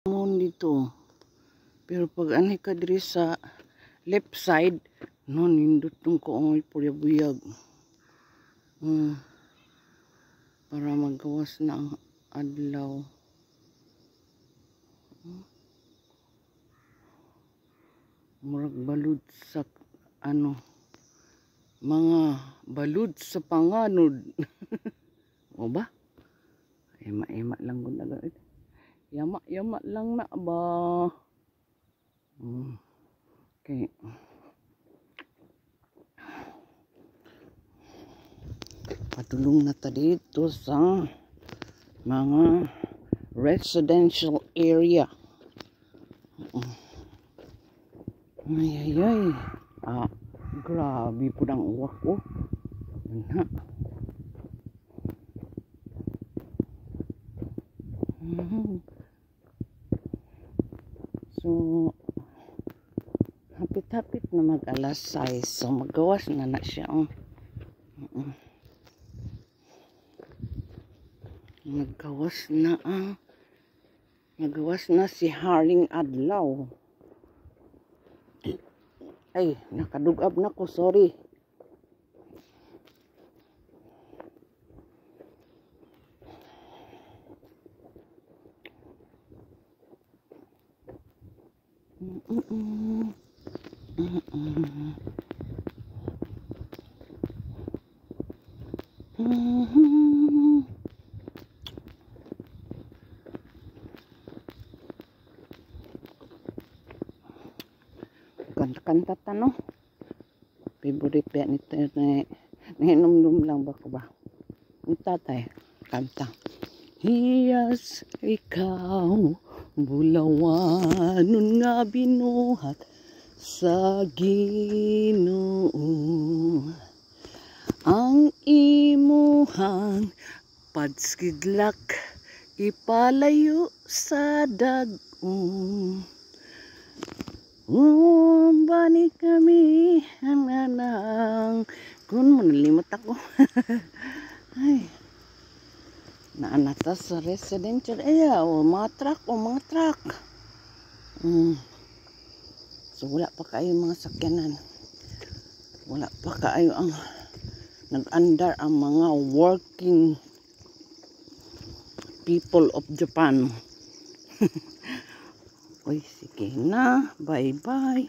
Dito, pero pag ani ka diri sa left side no nindot tong ko ang puyag-buyag para magawas na ang adlaw. Murag balud sa ano, mga balud sa panganod. O ba? Ema lang gud na. Yama lang na ba? Okay. Patulong na ta dito sa mga residential area. Ay. Grabe po ng uwak ko. Ano? So, hapit-hapit na mag-alas 6. So, magawas na siya. Magawas na si Haring Adlaw. Ay, nakadugab na ko. Sorry. Kanta no. Favorite pa nito na nahinom lang ba ko ba? Ang tatay kanta. Hiyas ikaw bulawanon nga binuhat sa Ginoo, ang imuhang padskidlak ipalayo sa dag-o. Balik kami anang kun mo nalimot ako. Ay, naanata sa residential area mga truck. So wala pa kayo mga sakyanan, wala pa kayo ang nag-andar ang mga working people of Japan. Uy, sige na, bye bye.